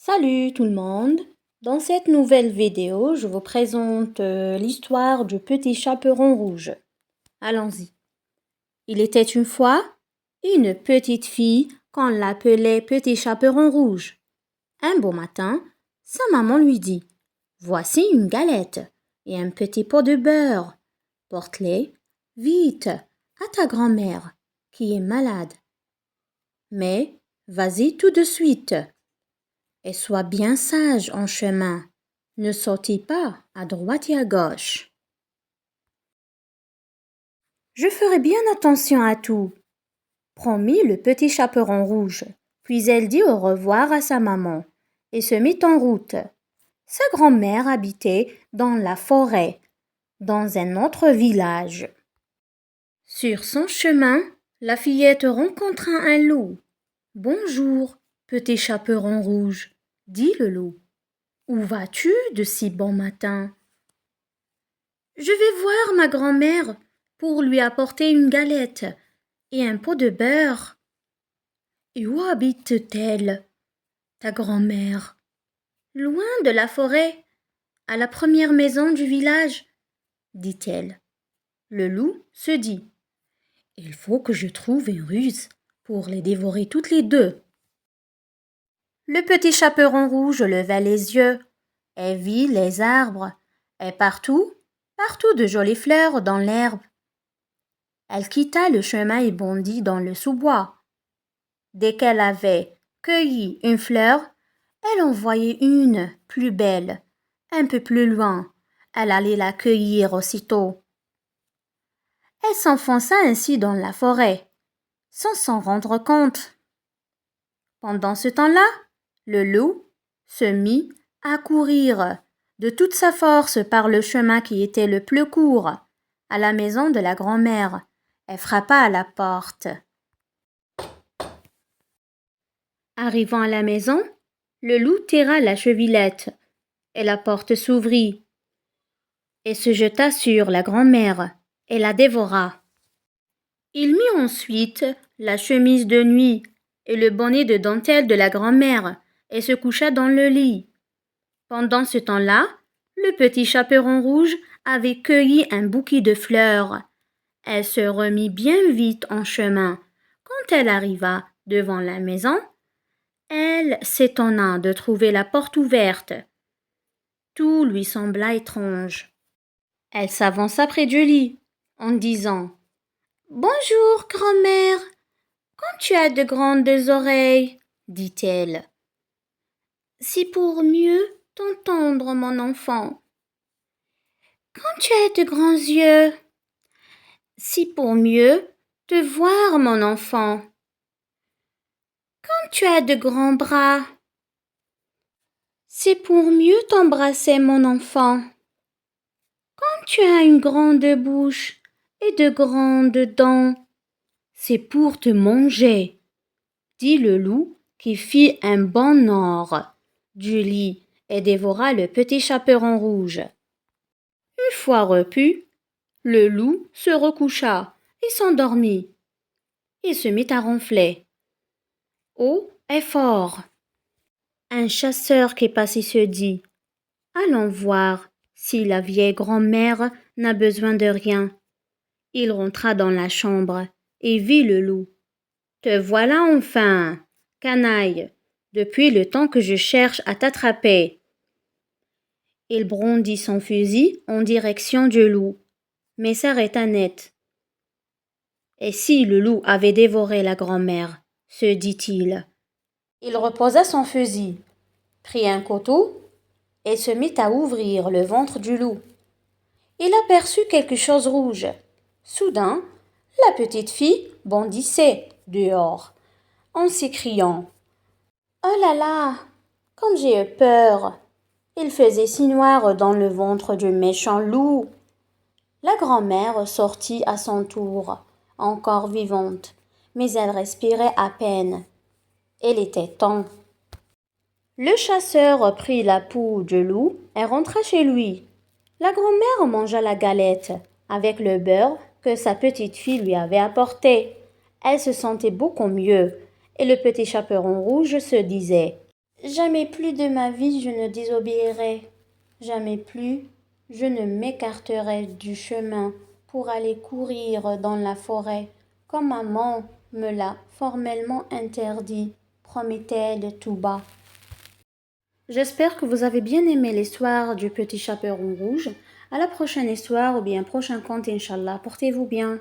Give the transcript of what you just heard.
Salut tout le monde! Dans cette nouvelle vidéo, je vous présente l'histoire du petit chaperon rouge. Allons-y. Il était une fois une petite fille qu'on l'appelait Petit Chaperon Rouge. Un beau matin, sa maman lui dit: Voici une galette et un petit pot de beurre. Porte-les vite à ta grand-mère qui est malade. Mais vas-y tout de suite. Et sois bien sage en chemin. Ne sautez pas à droite et à gauche. Je ferai bien attention à tout, promit le petit chaperon rouge. Puis elle dit au revoir à sa maman et se mit en route. Sa grand-mère habitait dans la forêt, dans un autre village. Sur son chemin, la fillette rencontra un loup. Bonjour, petit chaperon rouge, dit le loup. Où vas-tu de si bon matin? Je vais voir ma grand-mère pour lui apporter une galette et un pot de beurre. Et où habite-t-elle, ta grand-mère? Loin de la forêt, à la première maison du village, dit-elle. Le loup se dit: Il faut que je trouve une ruse pour les dévorer toutes les deux. Le petit chaperon rouge leva les yeux et vit les arbres et partout de jolies fleurs dans l'herbe. Elle quitta le chemin et bondit dans le sous-bois. Dès qu'elle avait cueilli une fleur, elle en voyait une plus belle, un peu plus loin. Elle allait la cueillir aussitôt. Elle s'enfonça ainsi dans la forêt, sans s'en rendre compte. Pendant ce temps-là, le loup se mit à courir de toute sa force par le chemin qui était le plus court, à la maison de la grand-mère, et frappa à la porte. Arrivant à la maison, le loup tira la chevilette, et la porte s'ouvrit, et se jeta sur la grand-mère, et la dévora. Il mit ensuite la chemise de nuit et le bonnet de dentelle de la grand-mère, et se coucha dans le lit. Pendant ce temps-là, le petit chaperon rouge avait cueilli un bouquet de fleurs. Elle se remit bien vite en chemin. Quand elle arriva devant la maison, elle s'étonna de trouver la porte ouverte. Tout lui sembla étrange. Elle s'avança près du lit, en disant: Bonjour, grand-mère. Quand tu as de grandes oreilles, dit-elle. C'est pour mieux t'entendre, mon enfant. Quand tu as de grands yeux, c'est pour mieux te voir, mon enfant. Quand tu as de grands bras, c'est pour mieux t'embrasser, mon enfant. Quand tu as une grande bouche et de grandes dents, c'est pour te manger, dit le loup qui fit un bond hors du lit et dévora le petit chaperon rouge. Une fois repu, le loup se recoucha et s'endormit. Il se mit à ronfler haut et fort. Un chasseur qui passait se dit: Allons voir si la vieille grand-mère n'a besoin de rien. Il rentra dans la chambre et vit le loup. Te voilà enfin, canaille, depuis le temps que je cherche à t'attraper. Il brandit son fusil en direction du loup, mais s'arrêta net. Et si le loup avait dévoré la grand-mère, se dit-il. Il reposa son fusil, prit un couteau et se mit à ouvrir le ventre du loup. Il aperçut quelque chose rouge. Soudain, la petite fille bondissait dehors, en s'écriant: Oh là là, comme j'ai eu peur! Il faisait si noir dans le ventre du méchant loup. La grand-mère sortit à son tour, encore vivante, mais elle respirait à peine. Il était temps. Le chasseur prit la peau du loup et rentra chez lui. La grand-mère mangea la galette avec le beurre que sa petite fille lui avait apporté. Elle se sentait beaucoup mieux, et le petit chaperon rouge se disait: Jamais plus de ma vie je ne désobéirai. Jamais plus je ne m'écarterai du chemin pour aller courir dans la forêt, comme maman me l'a formellement interdit, promet-elle tout bas. J'espère que vous avez bien aimé l'histoire du petit chaperon rouge. À la prochaine histoire ou bien prochain conte, Inch'Allah. Portez-vous bien.